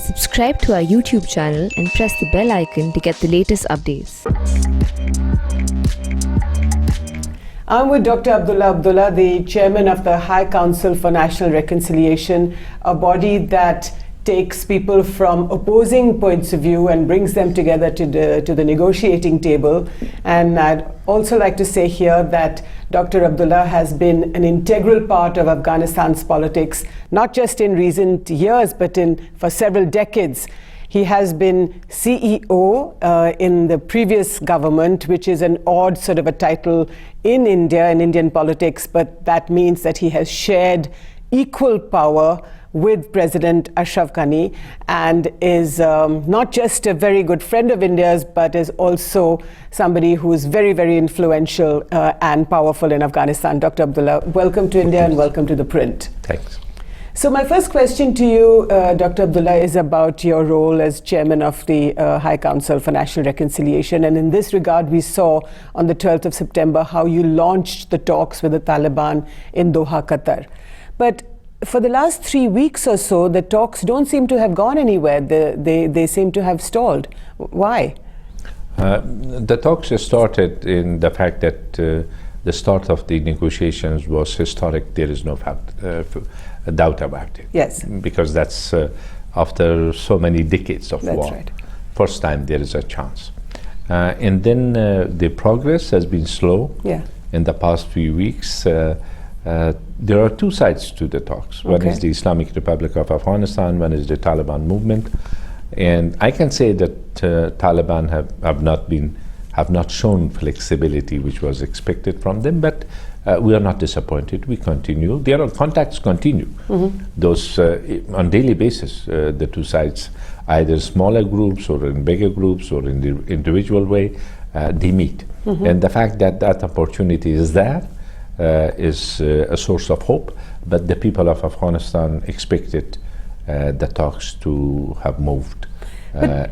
Subscribe to our YouTube channel and press the bell icon to get the latest updates. I'm with Dr. Abdullah Abdullah, the chairman of the High Council for National Reconciliation, a body that takes people from opposing points of view and brings them together to the negotiating table. And I'd also like to say here that Dr. Abdullah has been an integral part of Afghanistan's politics, not just in recent years, but for several decades. He has been CEO in the previous government, which is an odd sort of a title in India, in Indian politics, but that means that he has shared equal power with President Ashraf Ghani and is not just a very good friend of India's, but is also somebody who is very, very influential and powerful in Afghanistan. Dr. Abdullah, welcome to India and welcome to ThePrint. Thanks. So my first question to you, Dr. Abdullah, is about your role as chairman of the High Council for National Reconciliation. And in this regard, we saw on the 12th of September how you launched the talks with the Taliban in Doha, Qatar. But for the last 3 weeks or so, the talks don't seem to have gone anywhere. They seem to have stalled. Why? The talks started in the fact that the start of the negotiations was historic. There is no doubt about it. Yes. Because that's after so many decades of war. That's right. First time there is a chance. And then the progress has been slow in the past few weeks. There are two sides to the talks. One is the Islamic Republic of Afghanistan, one is the Taliban movement. And I can say that Taliban have not shown flexibility which was expected from them, but we are not disappointed. We continue. There are contacts continue. Those on daily basis, the two sides, either smaller groups or in bigger groups or in the individual way, they meet. And the fact that that opportunity is there is a source of hope, but the people of Afghanistan expected the talks to have moved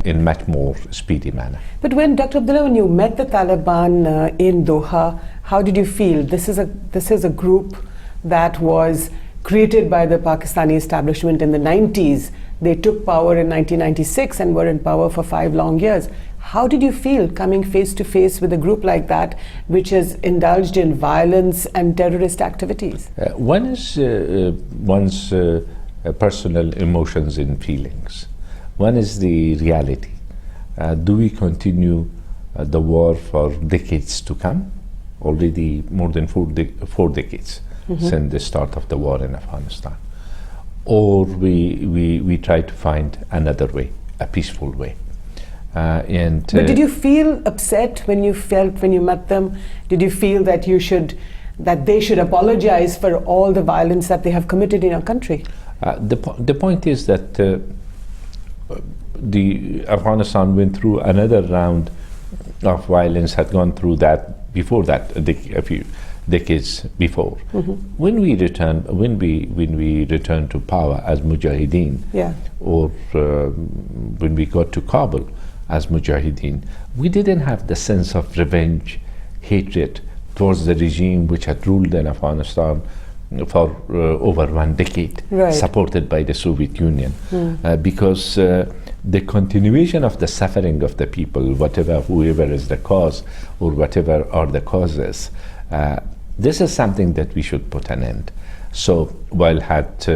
in much more speedy manner. But when, Dr. Abdullah, when you met the Taliban in Doha, how did you feel? This is a group that was created by the Pakistani establishment in the 90s. They took power in 1996 and were in power for 5 long years. How did you feel coming face to face with a group like that, which has indulged in violence and terrorist activities? One is one's personal emotions and feelings. One is the reality. Do we continue the war for decades to come? Already more than 4 decades since the start of the war in Afghanistan. Or we try to find another way, a peaceful way. But did you feel upset when you met them? Did you feel that they should apologize for all the violence that they have committed in our country? The point is that the Afghanistan went through another round of violence, had gone through that before that, a few decades before. When we returned to power as Mujahideen, or when we got to Kabul as Mujahideen, we didn't have the sense of revenge, hatred towards the regime which had ruled in Afghanistan for over 1 decade, supported by the Soviet Union, because the continuation of the suffering of the people, whoever is the cause or whatever are the causes, this is something that we should put an end. So while had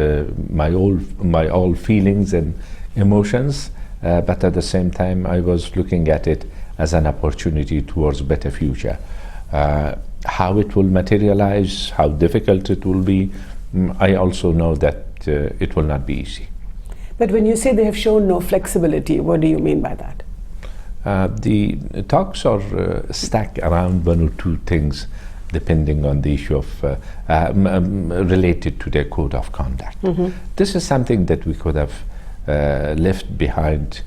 my all feelings and emotions, but at the same time I was looking at it as an opportunity towards a better future. How it will materialize, how difficult it will be, I also know that it will not be easy. But when you say they have shown no flexibility, what do you mean by that? The talks are stacked around 1 or 2 things, depending on the issue of related to their code of conduct. This is something that we could have left behind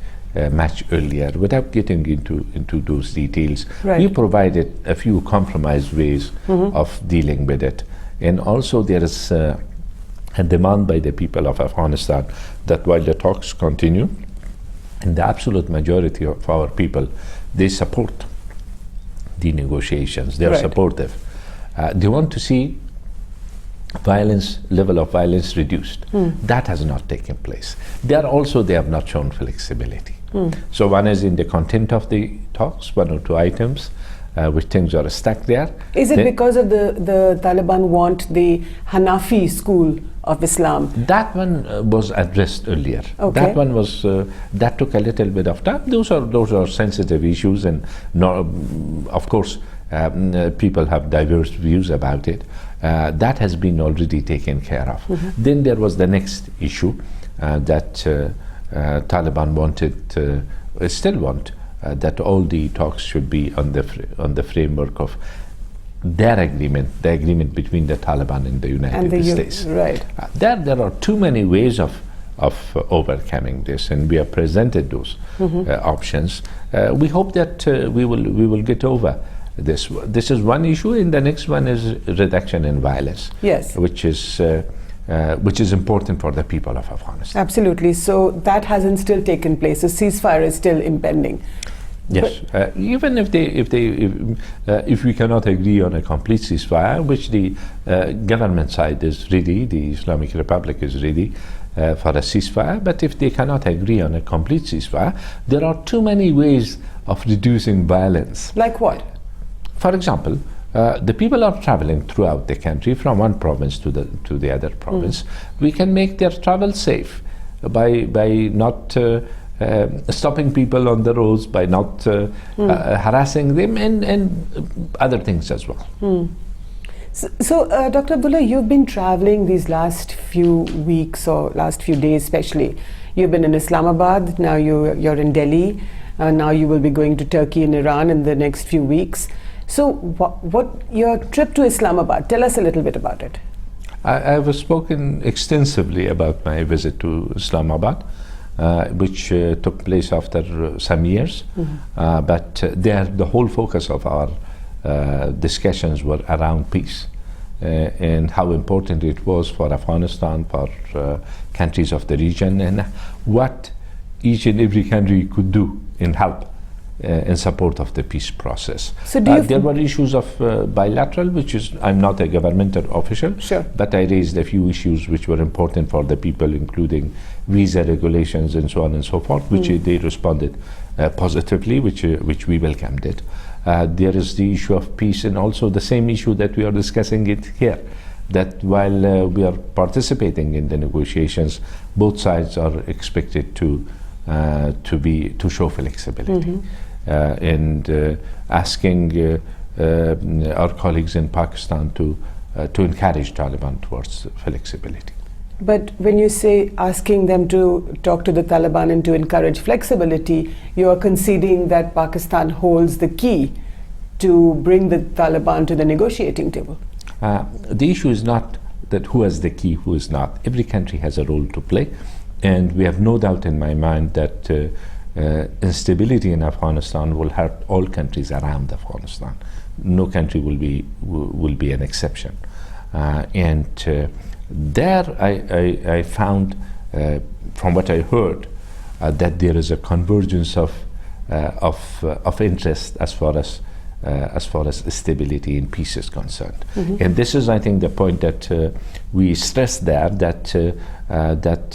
much earlier without getting into those details. We provided a few compromise ways of dealing with it. And also there is a demand by the people of Afghanistan that while the talks continue, and the absolute majority of our people, they support the negotiations, they are supportive. They want to see level of violence reduced. That has not taken place. They have not shown flexibility. So one is in the content of the talks, one or two items, which things are stuck there. Is it because of the Taliban want the Hanafi school of Islam? That one was addressed earlier. Okay. That one was that took a little bit of time. Those are sensitive issues, and of course people have diverse views about it. That has been already taken care of. Then there was the next issue that Taliban wanted, still want, that all the talks should be on the framework of their agreement, the agreement between the Taliban and the United States. Right. There are too many ways of overcoming this, and we have presented those options. We hope that we will get over this. This is one issue, and the next one is reduction in violence. Yes. Which is important for the people of Afghanistan. Absolutely. So that hasn't still taken place. A ceasefire is still impending. Yes, even if we cannot agree on a complete ceasefire, which the government side is ready, the Islamic Republic is ready for a ceasefire, but if they cannot agree on a complete ceasefire, there are too many ways of reducing violence. Like what? For example, the people are traveling throughout the country from one province to the other province. We can make their travel safe by not stopping people on the roads, by not harassing them, and other things as well. So Dr. Abdullah, you've been traveling these last few weeks or last few days especially. You've been in Islamabad, now you're in Delhi, now you will be going to Turkey and Iran in the next few weeks. So what your trip to Islamabad, tell us a little bit about it. I have spoken extensively about my visit to Islamabad, which took place after some years, but the whole focus of our discussions were around peace and how important it was for Afghanistan, for countries of the region, and what each and every country could do in help in support of the peace process. So there were issues of bilateral, which is, I'm not a governmental official, sure, but I raised a few issues which were important for the people, including visa regulations and so on and so forth, which they responded positively, which we welcomed it. There is the issue of peace, and also the same issue that we are discussing it here, that while we are participating in the negotiations, both sides are expected to show flexibility, and asking our colleagues in Pakistan to encourage Taliban towards flexibility. But when you say asking them to talk to the Taliban and to encourage flexibility, you are conceding that Pakistan holds the key to bring the Taliban to the negotiating table. The issue is not that who has the key, who is not. Every country has a role to play, and we have no doubt in my mind that instability in Afghanistan will hurt all countries around Afghanistan. No country will be an exception. There I found, from what I heard, that there is a convergence of interest as far as stability and peace is concerned. And this is, I think, the point that we stress there, that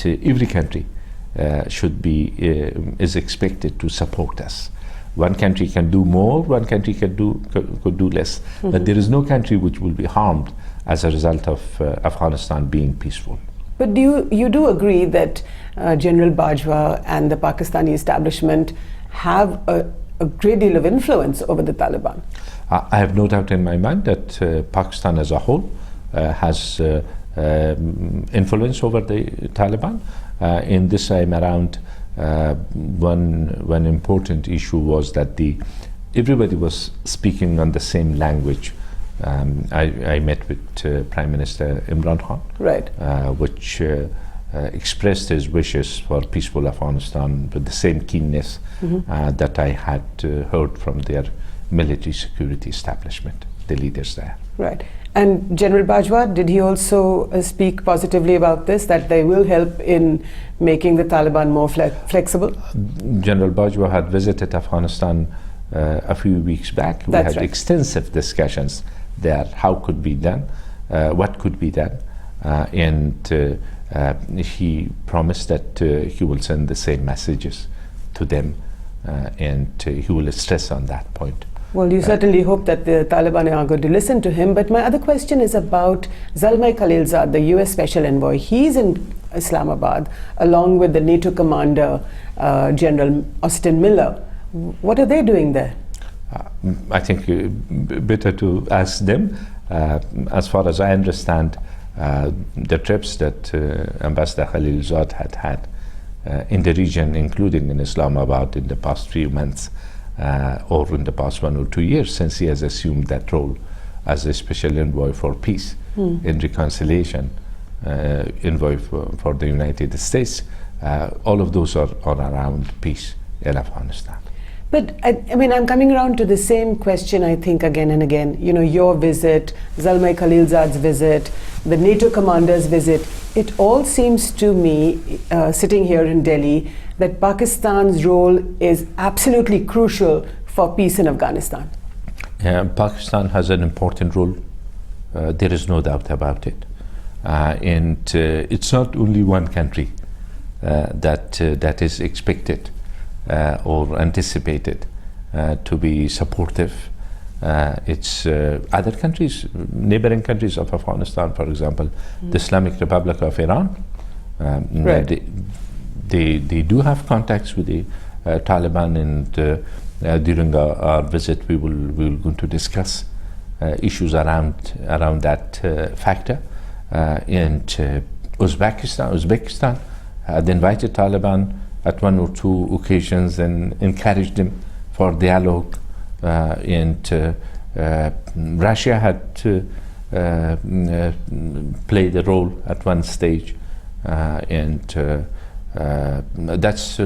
every country is expected to support us. One country can do more, one country could do less, but there is no country which will be harmed as a result of Afghanistan being peaceful. But you do agree that General Bajwa and the Pakistani establishment have a great deal of influence over the Taliban? I have no doubt in my mind that Pakistan as a whole has influence over the Taliban. In this time around, one important issue was that everybody was speaking on the same language. I met with Prime Minister Imran Khan, right, which expressed his wishes for peaceful Afghanistan with the same keenness that I had heard from their military security establishment, the leaders there. Right. And General Bajwa, did he also speak positively about this, that they will help in making the Taliban more flexible? General Bajwa had visited Afghanistan a few weeks back. We had extensive discussions there, how could be done, what could be done. and he promised that he will send the same messages to them, and he will stress on that point. Well, you certainly hope that the Taliban are going to listen to him. But my other question is about Zalmay Khalilzad, the US Special Envoy. He's in Islamabad along with the NATO commander, General Austin Miller. What are they doing there? I think better to ask them. As far as I understand, the trips that Ambassador Khalilzad had in the region, including in Islamabad in the past few months, or in the past 1 or 2 years since he has assumed that role as a special envoy for peace and reconciliation, envoy for the United States, all of those are around peace in Afghanistan. But I mean, I'm coming around to the same question, I think, again and again. You know, your visit, Zalmay Khalilzad's visit, the NATO commander's visit, it all seems to me, sitting here in Delhi, that Pakistan's role is absolutely crucial for peace in Afghanistan. Pakistan has an important role. There is no doubt about it. And it's not only one country that is expected or anticipated to be supportive. It's other countries, neighboring countries of Afghanistan, for example, the Islamic Republic of Iran. Right. They do have contacts with the Taliban, and during our visit we will going to discuss issues around that factor. And Uzbekistan had invited Taliban at 1 or 2 occasions and encouraged them for dialogue. And Russia had played a role at one stage, and that's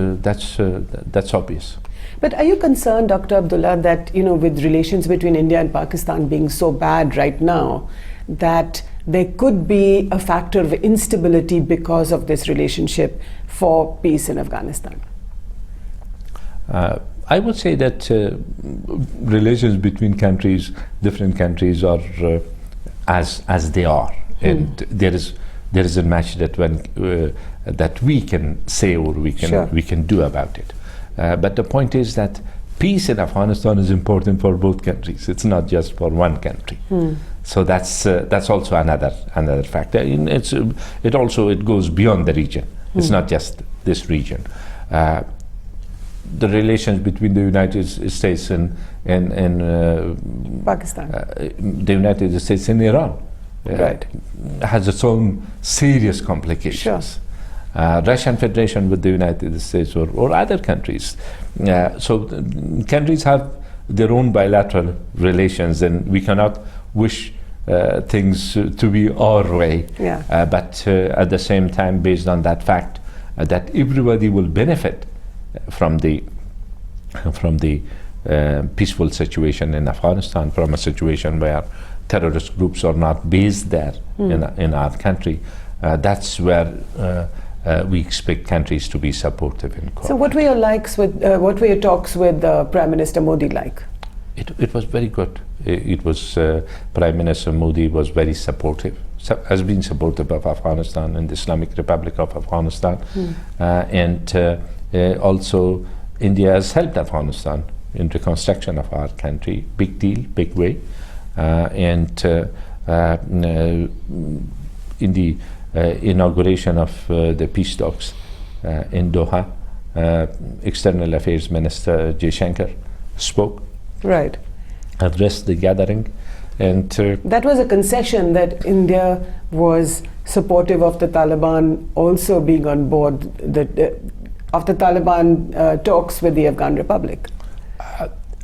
obvious. But are you concerned, Dr. Abdullah, that, you know, with relations between India and Pakistan being so bad right now, that there could be a factor of instability because of this relationship for peace in Afghanistan? I would say that relations between countries, different countries, are as they are, and there is a match that that we can say or we can do about it. But the point is that peace in Afghanistan is important for both countries. It's not just for one country. So that's also another factor. And it goes beyond the region. It's not just this region. The relations between the United States and Pakistan, the United States and Iran, right, has its own serious complications. Russian Federation with the United States or other countries. So countries have their own bilateral relations, and we cannot wish things to be our way. But at the same time, based on that fact that everybody will benefit from the peaceful situation in Afghanistan, from a situation where terrorist groups are not based there in our country, that's where we expect countries to be supportive and cooperative. So what were your talks with Prime Minister Modi like? It was very good. It was Prime Minister Modi was very supportive, has been supportive of Afghanistan and the Islamic Republic of Afghanistan, and also India has helped Afghanistan in reconstruction of our country. Big deal, big way, and in the inauguration of the peace talks in Doha, External Affairs Minister Jaishankar spoke, right, addressed the gathering, and that was a concession that India was supportive of the Taliban also being on board of the Taliban talks with the Afghan Republic.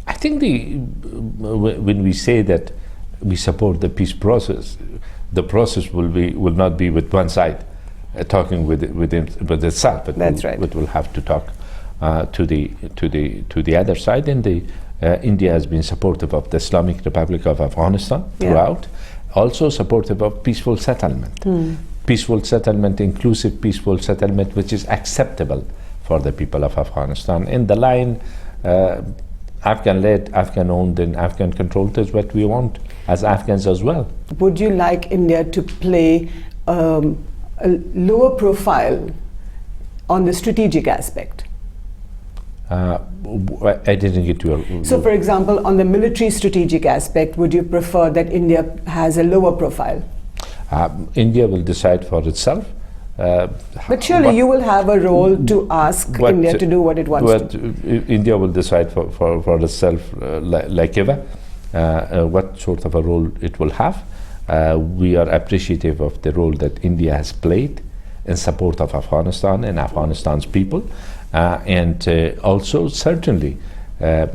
I think when we say that we support the peace process, the process will not be with one side talking with itself. That's right. It will have to talk to the other side, and India has been supportive of the Islamic Republic of Afghanistan throughout, also supportive of peaceful settlement. Peaceful settlement, inclusive peaceful settlement, which is acceptable for the people of Afghanistan. In the line, Afghan-led, Afghan-owned, and Afghan-controlled is what we want as Afghans as well. Would you like India to play a lower profile on the strategic aspect? I didn't get your... So, for example, on the military strategic aspect, would you prefer that India has a lower profile? India will decide for itself. But surely you will have a role to ask India to do what it wants to. India will decide for itself, like ever, what sort of a role it will have. We are appreciative of the role that India has played in support of Afghanistan and Afghanistan's people. And also, certainly, they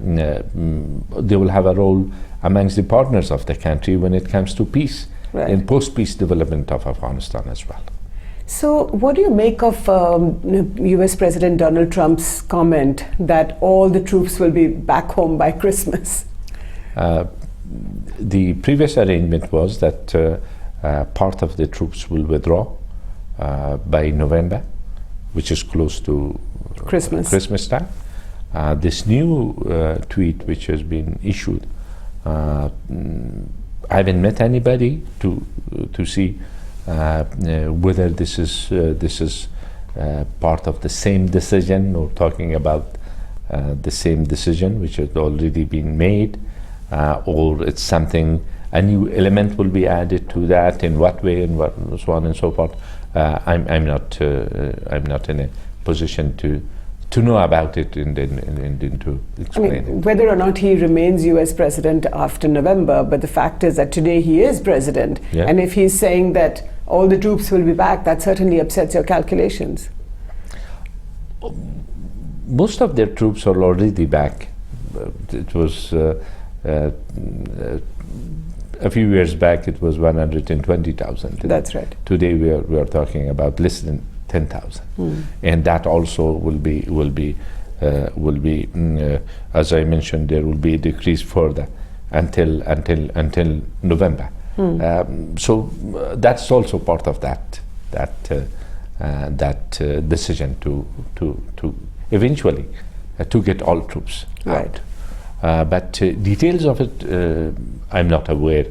will have a role amongst the partners of the country when it comes to peace and post-peace development of Afghanistan as well. So, what do you make of US President Donald Trump's comment that all the troops will be back home by Christmas? The previous arrangement was that part of the troops will withdraw by November, which is close to Christmas time. This new tweet which has been issued, I haven't met anybody to see whether this is part of the same decision, or talking about the same decision which has already been made, or it's something, a new element will be added to that, in what way, and what, so on and so forth. I'm not in a position to know about it and to explain it. Whether or not he remains US president after November, but the fact is that today he is president, and if he's saying that all the troops will be back, that certainly upsets your calculations. Most of their troops are already back. It was a few years back, it was 120,000. That's right. Today we are talking about less than 10,000, and that also will be as I mentioned, there will be a decrease further until November. So that's also part of that decision to eventually to get all troops out. But details of it, I'm not aware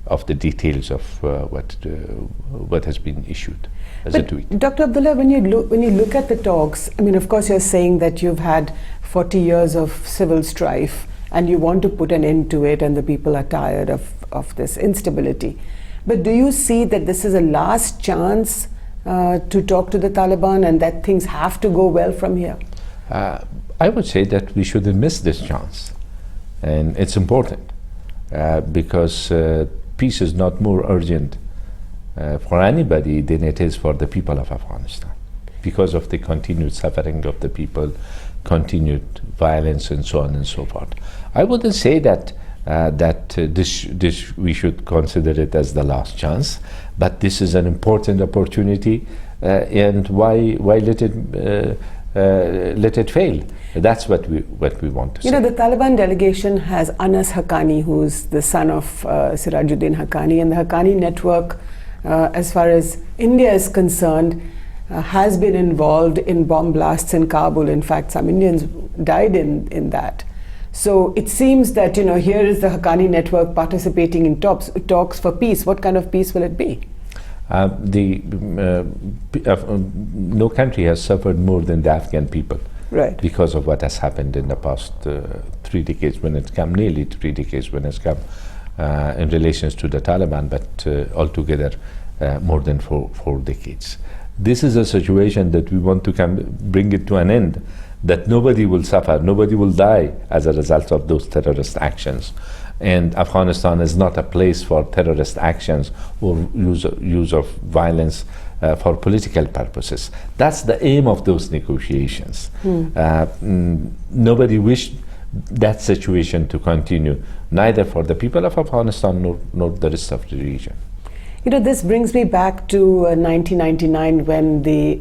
of the details of what has been issued as a tweet. Dr. Abdullah, when you look at the talks, I mean, of course, you're saying that you've had 40 years of civil strife, and you want to put an end to it, and the people are tired of this instability. But do you see that this is a last chance to talk to the Taliban, and that things have to go well from here? I would say that we shouldn't miss this chance. And it's important because peace is not more urgent for anybody than it is for the people of Afghanistan, because of the continued suffering of the people, continued violence, and so on and so forth. I wouldn't say that this we should consider it as the last chance, but this is an important opportunity, and why let it fail? That's what we want to say. You know, the Taliban delegation has Anas Haqqani, who's the son of Sirajuddin Haqqani, and the Haqqani network, as far as India is concerned, has been involved in bomb blasts in Kabul. In fact, some Indians died in that. So it seems that, you know, here is the Haqqani network participating in talks for peace. What kind of peace will it be? No country has suffered more than the Afghan people, because of what has happened in the past 3 decades, when it's come, nearly 3 decades when it's come, in relations to the Taliban, but altogether more than 4 decades. This is a situation that we want to bring it to an end, that nobody will suffer, nobody will die as a result of those terrorist actions. And Afghanistan is not a place for terrorist actions or use of violence for political purposes. That's the aim of those negotiations. Nobody wished that situation to continue, neither for the people of Afghanistan nor the rest of the region. You know, this brings me back to 1999, when the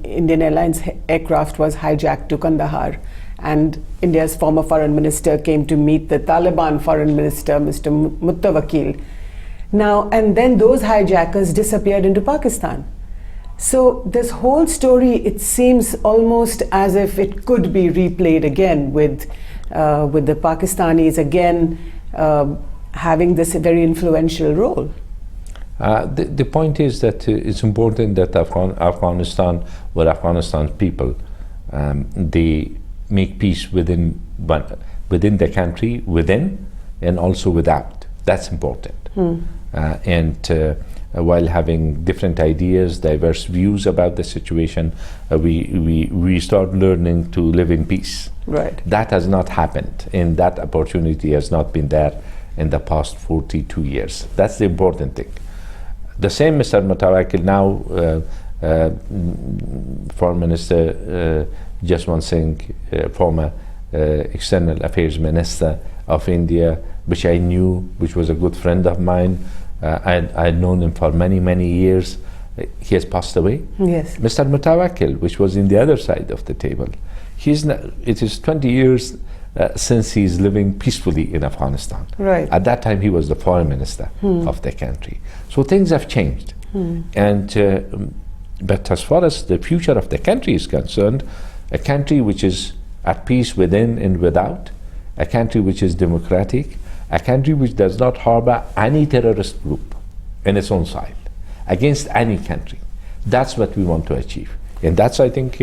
Indian Airlines aircraft was hijacked to Kandahar, and India's former foreign minister came to meet the Taliban foreign minister, Mr. Muttawakil. Now, and then those hijackers disappeared into Pakistan. So this whole story, it seems almost as if it could be replayed again with the Pakistanis again having this very influential role. The point is that it's important that Afghanistan, or Afghanistan's people, they make peace within the country, within and also without. That's important. While having different ideas, diverse views about the situation, we start learning to live in peace. Right. That has not happened, and that opportunity has not been there in the past 42 years. That's the important thing. The same Mr. Mutawakkil now, Foreign Minister Jaswant Singh, former External Affairs Minister of India, which I knew, which was a good friend of mine. I had known him for many, many years. He has passed away. Yes. Mr. Mutawakkil, which was in the other side of the table, it is 20 years since he's living peacefully in Afghanistan. Right. At that time, he was the foreign minister of the country. So things have changed. But as far as the future of the country is concerned, a country which is at peace within and without, a country which is democratic, a country which does not harbor any terrorist group in its own side against any country. That's what we want to achieve. And that's, I think,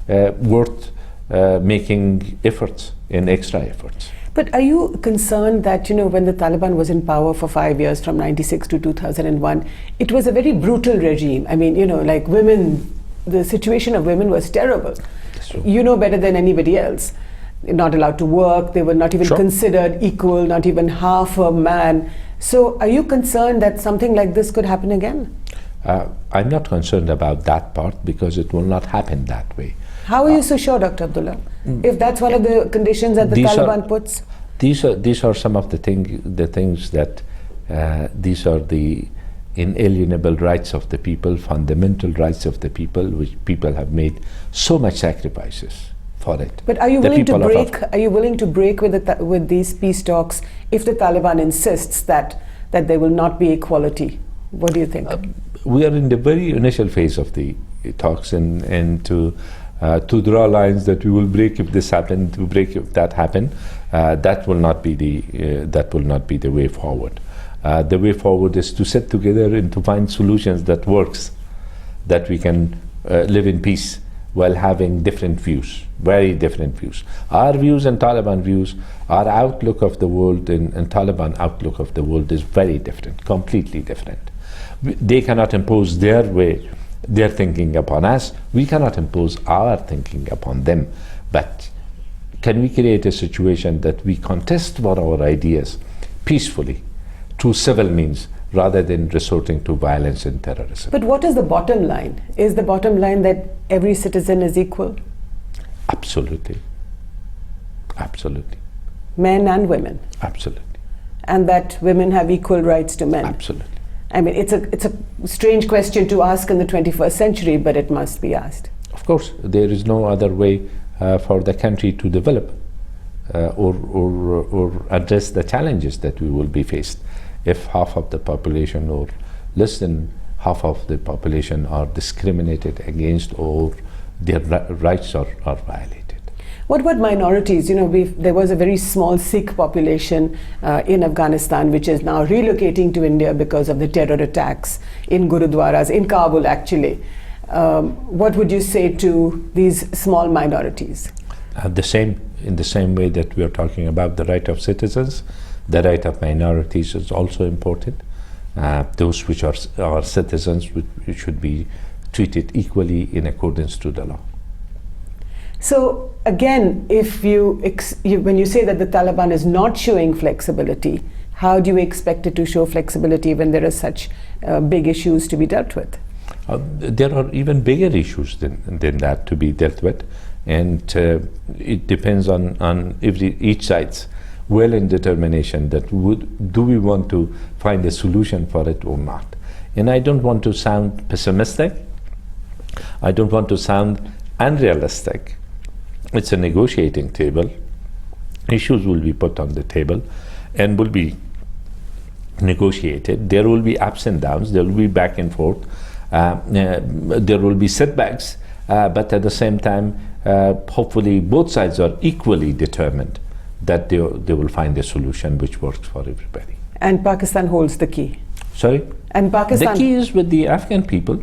worth making efforts and extra efforts. But are you concerned that, when the Taliban was in power for 5 years, from 96 to 2001, it was a very brutal regime? I mean, like women, the situation of women was terrible. You know better than anybody else. They're not allowed to work, they were not even considered equal, not even half a man. So are you concerned that something like this could happen again? I'm not concerned about that part, because it will not happen that way. How are you so sure, Dr. Abdullah? If that's one of the conditions that the Taliban puts? These are some of the things that these are the inalienable rights of the people, fundamental rights of the people, which people have made so much sacrifices for it. But are you willing to break? Are you willing to break with these peace talks if the Taliban insists that there will not be equality? What do you think? We are in the very initial phase of the talks, and to draw lines that we will break if this happens, to break if that happens, that will not be the way forward. The way forward is to sit together and to find solutions that works, that we can live in peace while having different views, very different views. Our views and Taliban views, our outlook of the world and Taliban outlook of the world is very different, completely different. They cannot impose their way, their thinking upon us. We cannot impose our thinking upon them. But can we create a situation that we contest for our ideas peacefully through civil means, rather than resorting to violence and terrorism? But what is the bottom line? Is the bottom line that every citizen is equal? Absolutely. Absolutely. Men and women? Absolutely. And that women have equal rights to men? Absolutely. I mean, it's a strange question to ask in the 21st century, but it must be asked. Of course, there is no other way for the country to develop or address the challenges that we will be faced if half of the population or less than half of the population are discriminated against or their rights are violated. What about minorities? There was a very small Sikh population in Afghanistan, which is now relocating to India because of the terror attacks in Gurudwaras, in Kabul actually. What would you say to these small minorities? In the same way that we are talking about the right of citizens, the right of minorities is also important. Those which are our citizens should be treated equally in accordance to the law. So again, when you say that the Taliban is not showing flexibility, how do you expect it to show flexibility when there are such big issues to be dealt with? There are even bigger issues than that to be dealt with, and it depends on each side's will and determination that do we want to find a solution for it or not. And I don't want to sound pessimistic. I don't want to sound unrealistic. It's a negotiating table. Issues will be put on the table and will be negotiated. There will be ups and downs. There will be back and forth. There will be setbacks, but at the same time, hopefully both sides are equally determined that they will find a solution which works for everybody. And Pakistan holds the key? Sorry? And Pakistan. The key is with the Afghan people,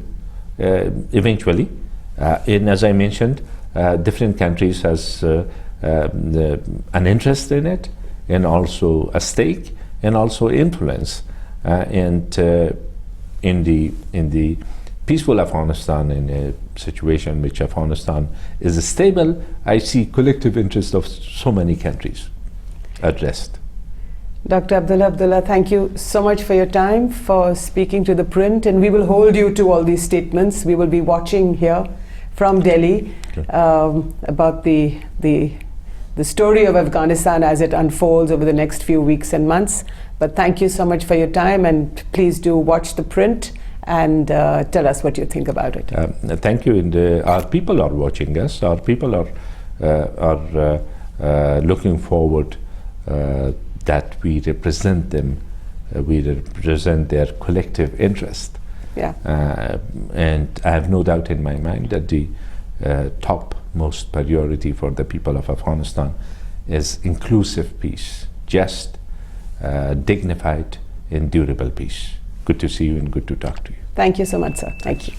eventually. As I mentioned, different countries has an interest in it, and also a stake, and also influence. And in the peaceful Afghanistan, in a situation in which Afghanistan is stable, I see collective interest of so many countries addressed. Dr. Abdullah, thank you so much for your time, for speaking to ThePrint, and we will hold you to all these statements. We will be watching here from Delhi about the story of Afghanistan as it unfolds over the next few weeks and months. But thank you so much for your time, and please do watch ThePrint and tell us what you think about it. Thank you. And our people are watching us. Our people are looking forward that we represent them, we represent their collective interest. Yeah. And I have no doubt in my mind that the topmost priority for the people of Afghanistan is inclusive peace, just, dignified, and durable peace. Good to see you and good to talk to you. Thank you so much, sir. Thank you.